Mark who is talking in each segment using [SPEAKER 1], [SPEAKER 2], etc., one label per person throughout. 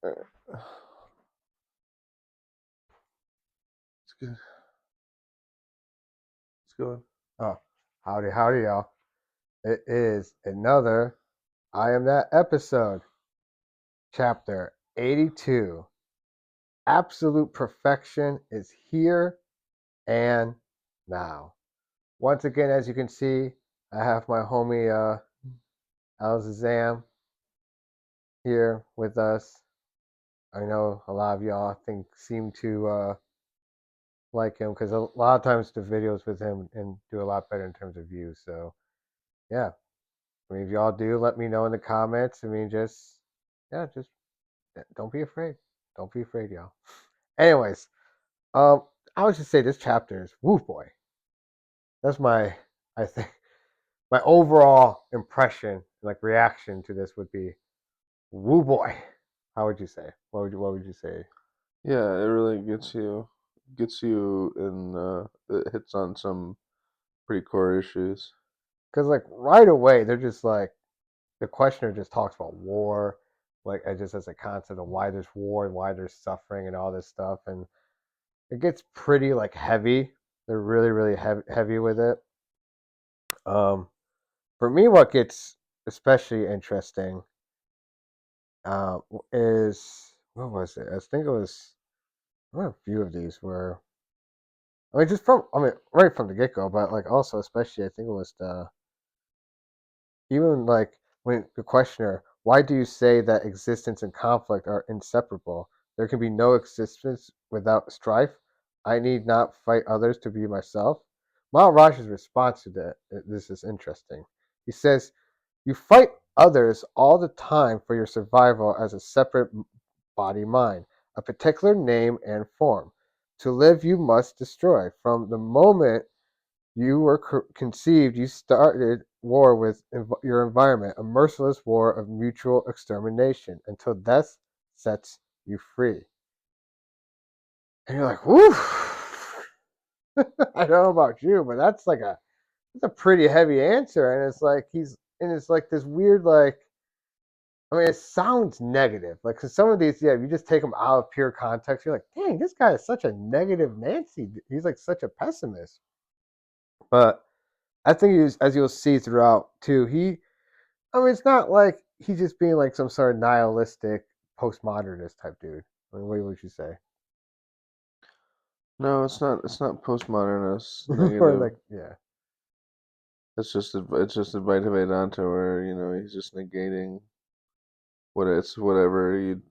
[SPEAKER 1] It's good. It's good. Oh, howdy, y'all. It is another I Am That episode, chapter 82. Absolute perfection is here and now. Once again, as you can see, I have my homie Al-Zazam here with us. I know a lot of y'all seem to like him because a lot of times the videos with him and do a lot better in terms of views. So yeah, I mean, if y'all do, let me know in the comments. I mean, just don't be afraid. Don't be afraid, y'all. Anyways, um, I would just say this chapter is woo boy. That's I think, my overall impression, like reaction to this would be woo boy. How would you say? What would you say?
[SPEAKER 2] Yeah, it really gets you and it hits on some pretty core issues.
[SPEAKER 1] Because like right away, they're just like the questioner just talks about war, like just as a concept of why there's war and why there's suffering and all this stuff, and it gets pretty like heavy. They're really heavy with it. Um, for me, what gets especially interesting uh, is what was it? I think it was a few of these were. I mean, right from the get go, but like also, especially, I think it was the even like when the questioner, why do you say that existence and conflict are inseparable? There can be no existence without strife. I need not fight others to be myself. Maharaj's response to this is interesting. He says, you fight others all the time for your survival as a separate body mind, a particular name and form. To live, you must destroy. From the moment you were conceived, you started war with your environment, a merciless war of mutual extermination until death sets you free. And you're like, whoo! I don't know about you, but that's a pretty heavy answer. And it's like this weird, like, I mean, it sounds negative. Like, cause some of these, yeah, if you just take them out of pure context, you're like, dang, this guy is such a negative Nancy. He's like such a pessimist. But I think as you'll see throughout too, I mean, it's not like he's just being like some sort of nihilistic postmodernist type dude. I mean, what would you say?
[SPEAKER 2] No, it's not postmodernist
[SPEAKER 1] Or
[SPEAKER 2] negative.
[SPEAKER 1] like, yeah,
[SPEAKER 2] It's just a bite of Vedanta where he's just negating whatever you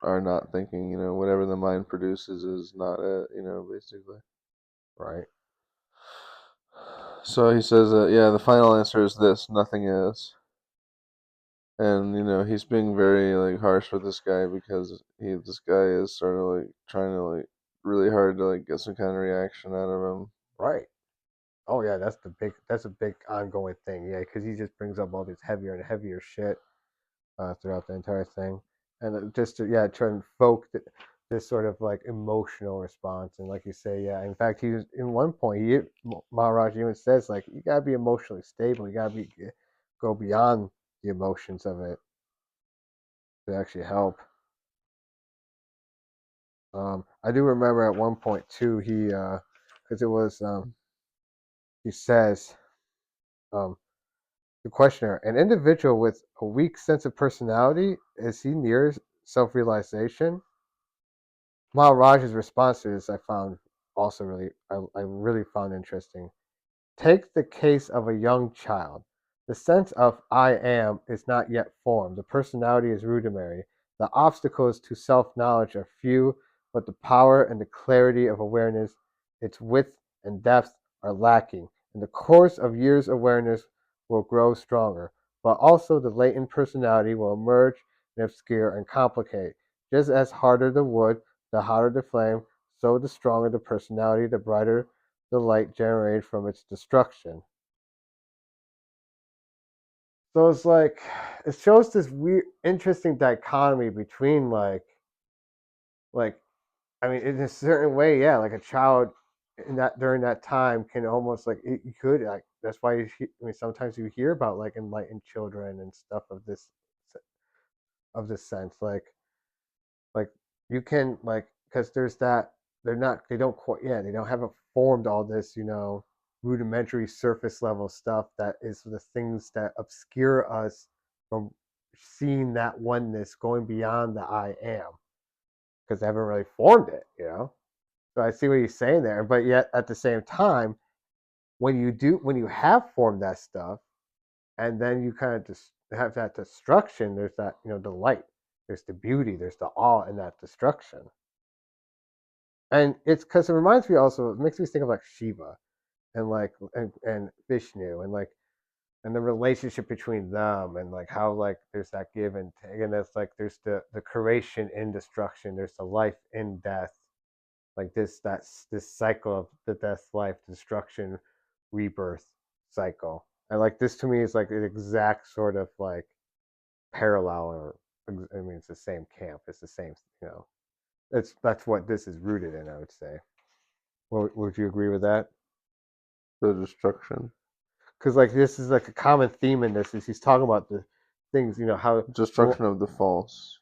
[SPEAKER 2] are not thinking. Whatever the mind produces is not it. Basically.
[SPEAKER 1] right.
[SPEAKER 2] So he says that yeah, the final answer is this: nothing is. And he's being very like harsh with this guy because this guy is sort of like trying to like really hard to like get some kind of reaction out of him.
[SPEAKER 1] Right. Oh yeah, that's a big ongoing thing. Yeah, because he just brings up all this heavier and heavier shit throughout the entire thing, and just to yeah try and evoke this sort of like emotional response. And like you say, yeah. In fact, he was in one point. Maharaj even says like you gotta be emotionally stable. You gotta be go beyond the emotions of it to actually help. I do remember at one point too. Because it was he says um, the questioner, an individual with a weak sense of personality, is he near self-realization? Maharaj's response to this I found also I really found interesting. Take the case of a young child. The sense of I am is not yet formed. The personality is rudimentary. The obstacles to self knowledge are few, but the power and the clarity of awareness, its width and depth are lacking. In the course of years, awareness will grow stronger, but also the latent personality will emerge and obscure and complicate. Just as harder the wood, the hotter the flame, so the stronger the personality, the brighter the light generated from its destruction. So it's like it shows this weird, interesting dichotomy between like I mean, in a certain way, yeah, like a child in that during that time can almost like you could like that's why I mean sometimes you hear about like enlightened children and stuff of this sense like. Like you can like because there's that they don't quite they don't haven't formed all this rudimentary surface level stuff that is the things that obscure us from seeing that oneness going beyond the I am because they haven't really formed it. So I see what he's saying there, but yet at the same time, when you have formed that stuff, and then you kind of just have that destruction, there's that the light, there's the beauty, there's the awe in that destruction, and it's because it reminds me also, it makes me think of like Shiva and and Vishnu and the relationship between them and like how like there's that give and take and that's like there's the creation in destruction, there's the life in death, like this cycle of the death, life, destruction, rebirth cycle. And like this to me is like an exact sort of like parallel, or I mean it's the same camp, it's the same, that's what this is rooted in, I would say. Would you agree with that?
[SPEAKER 2] The destruction.
[SPEAKER 1] Because like this is like a common theme in this is he's talking about the things, how well,
[SPEAKER 2] Destruction of the false.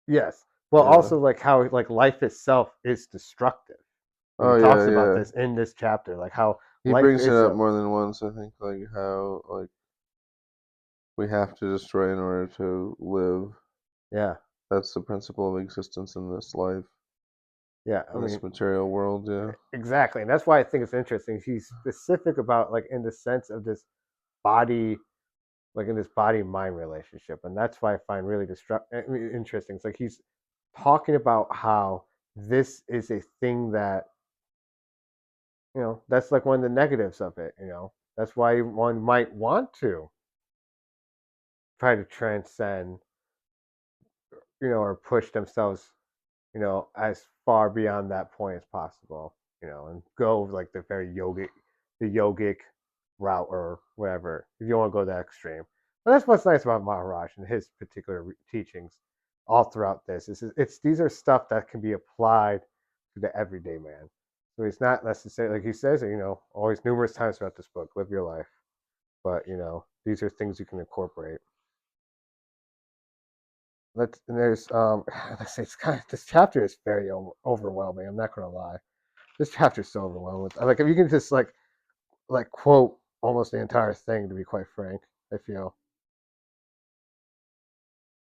[SPEAKER 1] yes, well
[SPEAKER 2] Yeah.
[SPEAKER 1] also like how like life itself is destructive. Like he
[SPEAKER 2] Oh yeah,
[SPEAKER 1] talks about
[SPEAKER 2] yeah.
[SPEAKER 1] this in this chapter, like how
[SPEAKER 2] He
[SPEAKER 1] life
[SPEAKER 2] brings it
[SPEAKER 1] is
[SPEAKER 2] up
[SPEAKER 1] a
[SPEAKER 2] more than once, I think, like how like we have to destroy in order to live.
[SPEAKER 1] yeah.
[SPEAKER 2] That's the principle of existence in this life,
[SPEAKER 1] Yeah, I
[SPEAKER 2] in
[SPEAKER 1] mean,
[SPEAKER 2] this material world, yeah.
[SPEAKER 1] exactly, and that's why I think it's interesting. He's specific about like in the sense of this body, like in this body mind relationship, and that's why I find really interesting. It's like he's talking about how this is a thing that that's like one of the negatives of it. That's why one might want to try to transcend, or push themselves as far beyond that point as possible, and go like the yogic route or whatever, if you want to go that extreme. But that's what's nice about Maharaj and his particular teachings all throughout this. It's these are stuff that can be applied to the everyday man. So he's not necessarily, like he says it, always numerous times throughout this book, live your life. But, these are things you can incorporate. Let's and there's let's say it's kind of this chapter is very overwhelming. I'm not gonna lie. This chapter is so overwhelming. Like if you can just like quote almost the entire thing, to be quite frank, I feel.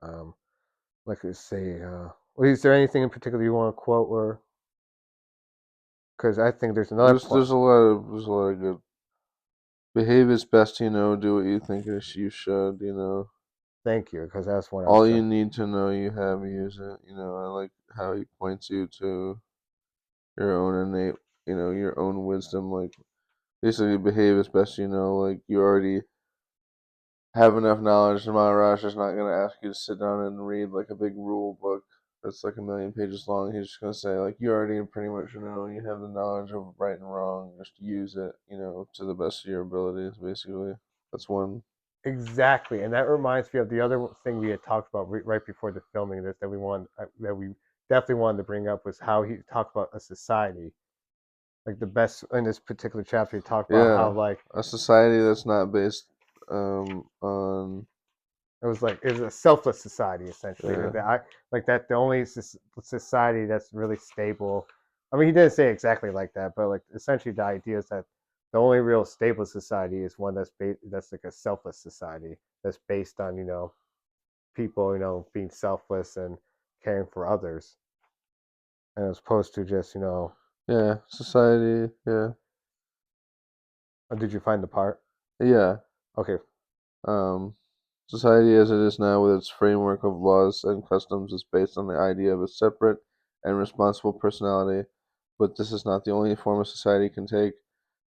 [SPEAKER 1] Um, like let's say, well, is there anything in particular you want to quote, or because I think there's another point.
[SPEAKER 2] There's a lot of good. Behave as best you know. Do what you think is you should.
[SPEAKER 1] Thank you, because that's what I was
[SPEAKER 2] All you
[SPEAKER 1] trying.
[SPEAKER 2] need to know you have, use it. I like how he points you to your own innate, your own wisdom. Like basically, behave as best you know. Like you already have enough knowledge. Maharaj is not going to ask you to sit down and read like a big rule book that's like a million pages long. He's just going to say, like, you already pretty much know. You have the knowledge of right and wrong. Just use it, to the best of your abilities, basically. That's one.
[SPEAKER 1] Exactly, and that reminds me of the other thing we had talked about right before the filming of this that we definitely wanted to bring up was how he talked about a society. Like the best in this particular chapter, he talked about how
[SPEAKER 2] Yeah.
[SPEAKER 1] like
[SPEAKER 2] A society that's not based on.
[SPEAKER 1] it was a selfless society essentially.
[SPEAKER 2] Yeah.
[SPEAKER 1] Like that the only society that's really stable. I mean, he didn't say exactly like that, but like essentially the idea is that the only real stable society is one that's like a selfless society that's based on people being selfless and caring for others, and as opposed to just
[SPEAKER 2] Yeah. Society. Yeah.
[SPEAKER 1] oh, did you find the part?
[SPEAKER 2] Yeah.
[SPEAKER 1] Okay,
[SPEAKER 2] Um, Society as it is now, with its framework of laws and customs, is based on the idea of a separate and responsible personality. But this is not the only form a society can take.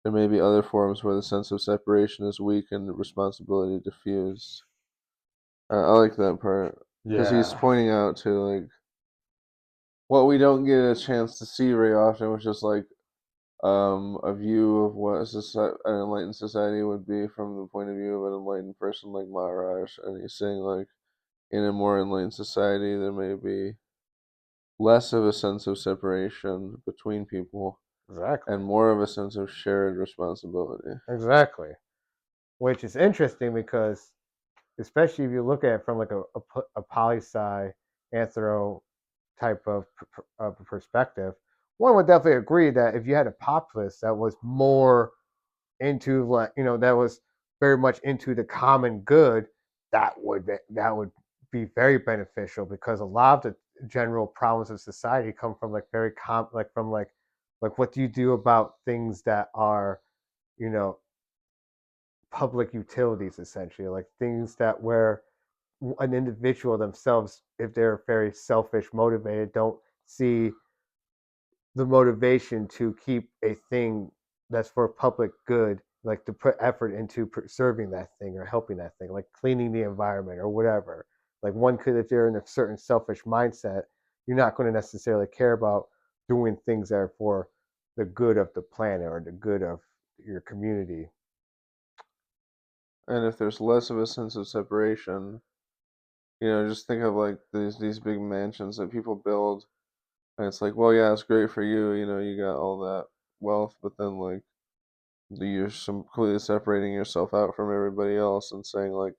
[SPEAKER 2] There may be other forms where the sense of separation is weak and the responsibility diffused. I like that part because he's
[SPEAKER 1] yeah,
[SPEAKER 2] pointing out to like what we don't get a chance to see very often, which is like a view of what an enlightened society would be from the point of view of an enlightened person like Maharaj, and he's saying like in a more enlightened society there may be less of a sense of separation between people
[SPEAKER 1] exactly,
[SPEAKER 2] and more of a sense of shared responsibility.
[SPEAKER 1] exactly. Which is interesting because especially if you look at it from like a poli sci anthro type of perspective, one would definitely agree that if you had a populace that was more into, like, that was very much into the common good, that would be very beneficial, because a lot of the general problems of society come from like very like from like what do you do about things that are, you know public utilities, essentially, like things that where an individual themselves, if they're very selfish motivated, don't see the motivation to keep a thing that's for public good, like to put effort into preserving that thing or helping that thing, like cleaning the environment or whatever. Like one could, if they're in a certain selfish mindset, you're not going to necessarily care about doing things that are for the good of the planet or the good of your community.
[SPEAKER 2] And if there's less of a sense of separation, just think of like these big mansions that people build, and it's like, well, yeah, it's great for you, you got all that wealth, but then like you're completely separating yourself out from everybody else and saying like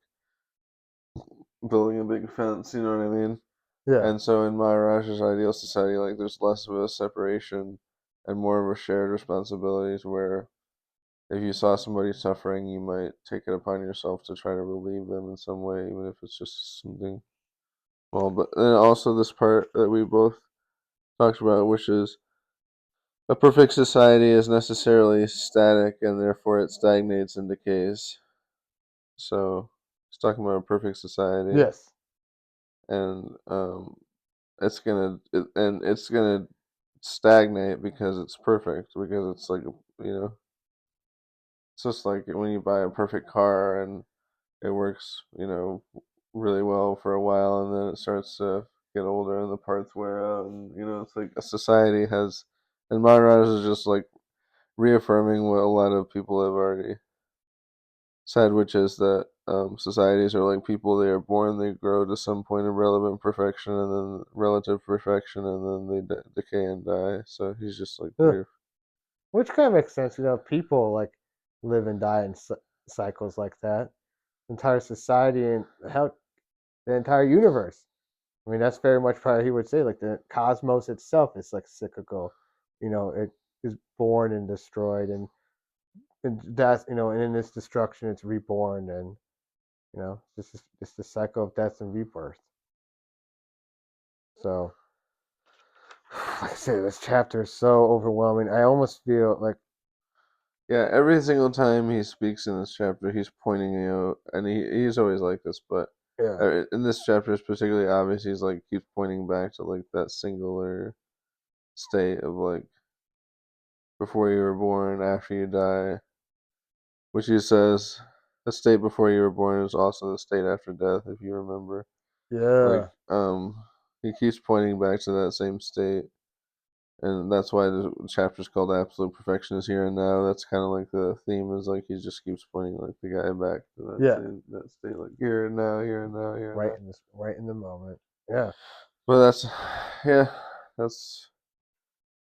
[SPEAKER 2] building a big fence, you know what I mean?
[SPEAKER 1] Yeah,
[SPEAKER 2] And so in Maharaj's ideal society, like there's less of a separation and more of a shared responsibilities where if you saw somebody suffering, you might take it upon yourself to try to relieve them in some way, even if it's just something small. But then also this part that we both talked about, which is a perfect society is necessarily static and therefore it stagnates and decays. So it's talking about a perfect society,
[SPEAKER 1] yes,
[SPEAKER 2] and it's gonna stagnate because it's perfect, because it's like, it's just like when you buy a perfect car and it works, really well for a while, and then it starts to get older and the parts wear out, and it's like a society has, and Maharaj is just like reaffirming what a lot of people have already said, which is that societies are like people. They are born, they grow to some point of relevant perfection, and then relative perfection, and then they decay and die. So he's just like
[SPEAKER 1] yeah. Which kind of makes sense. People like live and die in cycles like that. Entire society and how the entire universe. I mean, that's very much probably he would say, like the cosmos itself is like cyclical. It is born and destroyed, and that's, and in this destruction, it's reborn, and this is just the cycle of death and rebirth. So, like I say, this chapter is so overwhelming. I almost feel like,
[SPEAKER 2] Yeah, every single time he speaks in this chapter, he's pointing out, and he's always like this, but
[SPEAKER 1] yeah,
[SPEAKER 2] in this chapter it's particularly obvious. He's like keeps pointing back to like that singular state of like before you were born, after you die, which he says the state before you were born is also the state after death, if you remember. Like,
[SPEAKER 1] yeah,
[SPEAKER 2] he keeps pointing back to that same state, and that's why the chapter's called Absolute Perfection is Here and Now. That's kind of like the theme, is like he just keeps pointing like the guy back to
[SPEAKER 1] yeah,
[SPEAKER 2] that state, like here and now, here and now, here and now.
[SPEAKER 1] right in the moment. Yeah,
[SPEAKER 2] But yeah, that's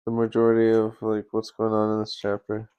[SPEAKER 2] the majority of like what's going on in this chapter.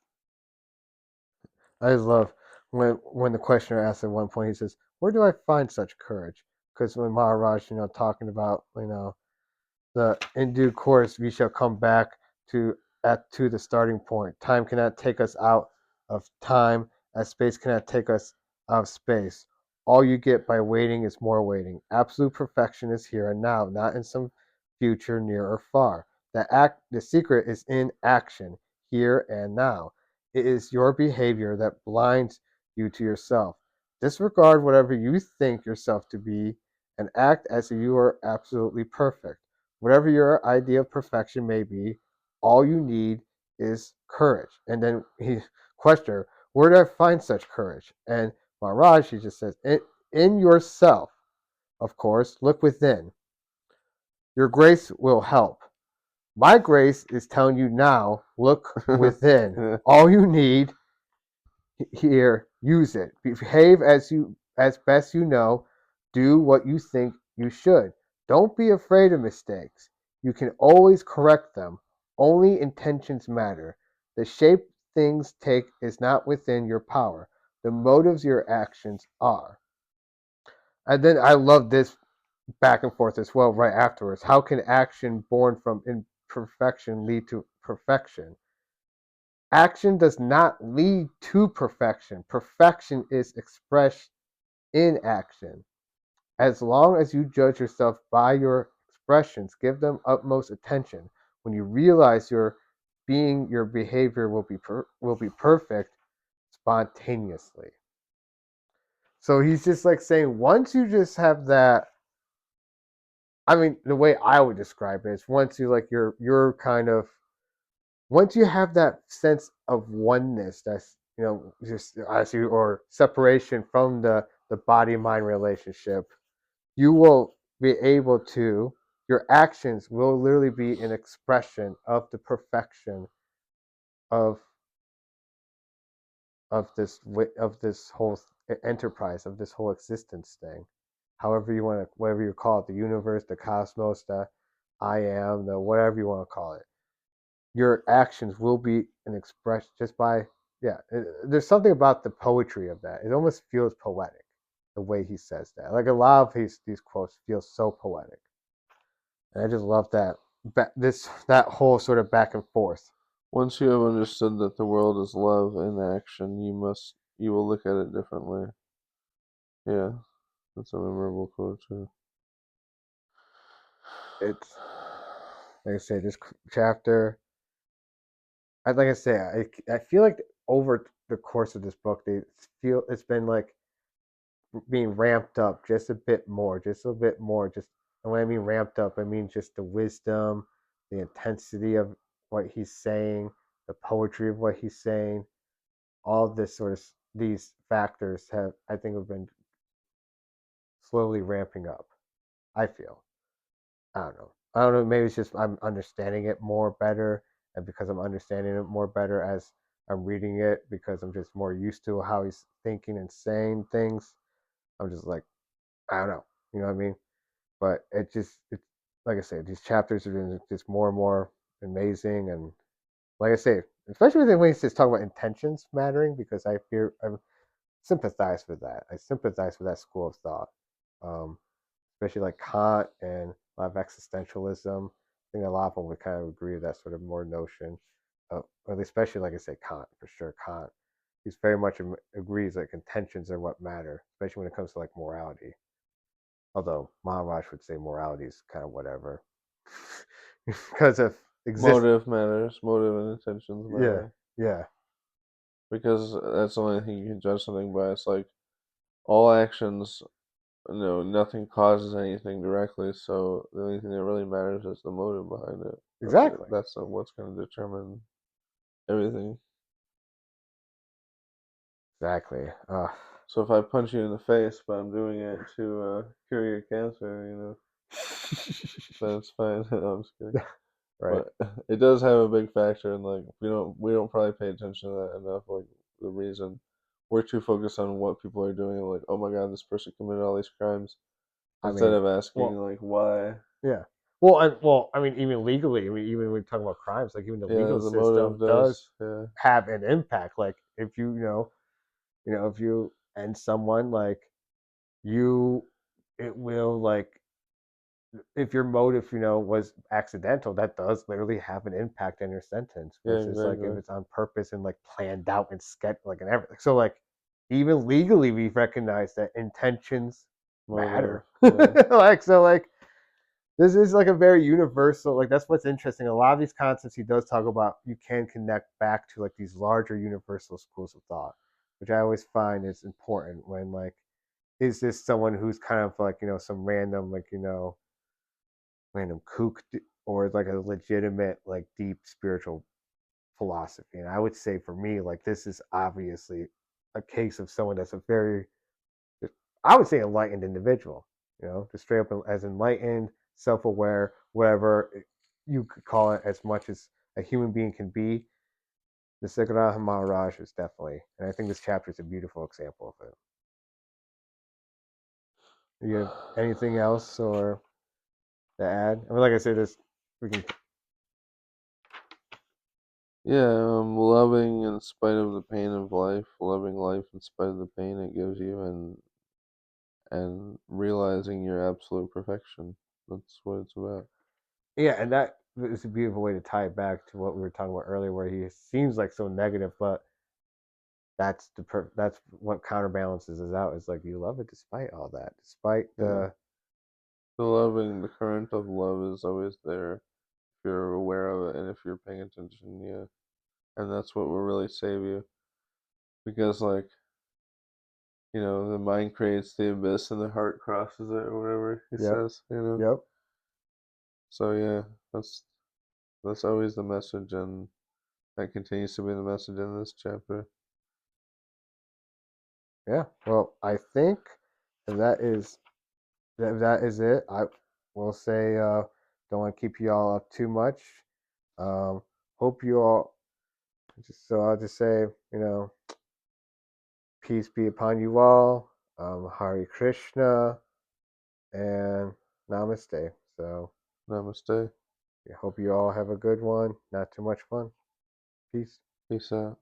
[SPEAKER 1] I just love when the questioner asks at one point, he says, "Where do I find such courage?" Because when Maharaj, talking about, the in due course we shall come back to the starting point. Time cannot take us out of time, as space cannot take us out of space. All you get by waiting is more waiting. Absolute perfection is here and now, not in some future near or far. The secret is in action, here and now. It is your behavior that blinds you to yourself. Disregard whatever you think yourself to be and act as if you are absolutely perfect. Whatever your idea of perfection may be, all you need is courage. And then he questioned, where do I find such courage? And Maharaj, he just says, in yourself, of course, look within. Your grace will help. My grace is telling you now, look within.
[SPEAKER 2] Yeah.
[SPEAKER 1] All you need here, use it. Behave as best you know. Do what you think you should. Don't be afraid of mistakes. You can always correct them. Only intentions matter. The shape things take is not within your power. The motives of your actions are. And then I love this. back and forth as well right afterwards. How can action born from imperfection lead to perfection? Action does not lead to perfection. Perfection is expressed in action. As long as you judge yourself by your expressions, give them utmost attention. When you realize your behavior will be perfect spontaneously. So he's just like saying once you just have that, I mean, the way I would describe it is once you like you're kind of once you have that sense of oneness, that's just as you or separation from the body mind relationship, you will be able to your actions will literally be an expression of the perfection of of this whole enterprise, of this whole existence thing, however you want to, whatever you call it, the universe, the cosmos, the I am, the whatever you want to call it. Your actions will be an expression just by, yeah. There's something about the poetry of that. It almost feels poetic the way he says that. Like a lot of these quotes feel so poetic, and I just love that that whole sort of back and forth.
[SPEAKER 2] Once you have understood that the world is love in action, you will look at it differently. Yeah, that's a memorable quote too.
[SPEAKER 1] It's like I say, this chapter. Like I say, I feel like over the course of this book, they feel it's been like being ramped up just a bit more, just a bit more. Just and when I mean ramped up, I mean just the wisdom, the intensity of what he's saying, the poetry of what he's saying. All this sort of these factors have, I think, have been slowly ramping up. I feel. I don't know. I don't know. Maybe it's just I'm understanding it more better, and because I'm understanding it more better as I'm reading it, because I'm just more used to how he's thinking and saying things. I'm just like, I don't know. You know what I mean? But it's like I say, these chapters have been just more and more amazing, and like I say, especially when he says talk about intentions mattering, because I sympathize with that. I sympathize with that school of thought. Um, Especially like Kant and a lot of existentialism. I think a lot of them would kind of agree with that sort of more notion, or especially like I say, Kant for sure. Kant, he's very much agrees that intentions are what matter, especially when it comes to like morality. Although Maharaj would say morality is kind of whatever, because of exist.
[SPEAKER 2] Motive matters. Motive and intentions
[SPEAKER 1] Yeah,
[SPEAKER 2] matter
[SPEAKER 1] yeah,
[SPEAKER 2] because that's the only thing you can judge something by. It's like all actions. Nothing causes anything directly, so the only thing that really matters is the motive behind it.
[SPEAKER 1] exactly,
[SPEAKER 2] That's what's going to determine everything.
[SPEAKER 1] exactly.
[SPEAKER 2] So if I punch you in the face, but I'm doing it to cure your cancer, then it's fine. No, I'm just kidding.
[SPEAKER 1] Right.
[SPEAKER 2] But it does have a big factor, and like we don't probably pay attention to that enough. Like the reason we're too focused on what people are doing, like oh my god, this person committed all these crimes,
[SPEAKER 1] I
[SPEAKER 2] instead
[SPEAKER 1] mean,
[SPEAKER 2] of asking
[SPEAKER 1] well,
[SPEAKER 2] like why.
[SPEAKER 1] yeah. I mean, even legally, I mean, even when we talk about crimes, like even the
[SPEAKER 2] Yeah,
[SPEAKER 1] legal
[SPEAKER 2] the motive
[SPEAKER 1] system does
[SPEAKER 2] does. Yeah,
[SPEAKER 1] have an impact. Like if if you end someone, like you, it will like if your motive, was accidental, that does literally have an impact on your sentence.
[SPEAKER 2] yeah,
[SPEAKER 1] Versus like if
[SPEAKER 2] exactly.
[SPEAKER 1] it's on purpose and like planned out and sketch, like and everything. So like even legally, we recognize that intentions
[SPEAKER 2] Motive.
[SPEAKER 1] matter.
[SPEAKER 2] Yeah.
[SPEAKER 1] Like so, like this is like a very universal, like that's what's interesting. A lot of these concepts he does talk about, you can connect back to like these larger universal schools of thought, which I always find is important when like is this someone who's kind of like some random like random kook, or like a legitimate like deep spiritual philosophy. And I would say for me, like this is obviously a case of someone that's a very, I would say, enlightened individual. Just straight up as enlightened, self-aware, whatever you could call it, as much as a human being can be. Nisargadatta Maharaj is definitely, and I think this chapter is a beautiful example of it. You have anything else or to add? I mean, like I said, this we can.
[SPEAKER 2] Yeah, loving in spite of the pain of life, loving life in spite of the pain it gives you, and and realizing your absolute perfection. That's what it's about.
[SPEAKER 1] Yeah, and that is a beautiful way to tie it back to what we were talking about earlier, where he seems like so negative, but that's what counterbalances is out. Is like you love it despite all that, despite
[SPEAKER 2] Yeah.
[SPEAKER 1] the
[SPEAKER 2] The current of love is always there if you're aware of it and if you're paying attention, yeah. And that's what will really save you. Because, like, the mind creates the abyss and the heart crosses it, or whatever he
[SPEAKER 1] yep,
[SPEAKER 2] says.
[SPEAKER 1] yep,
[SPEAKER 2] So, yeah, that's that's always the message, and that continues to be the message in this chapter.
[SPEAKER 1] yeah. Well, I think that is it. I will say don't want to keep you all up too much. Um, hope you all I'll just say peace be upon you all. Hare Krishna and Namaste. So
[SPEAKER 2] Namaste.
[SPEAKER 1] I hope you all have a good one. Not too much fun. Peace.
[SPEAKER 2] Peace out.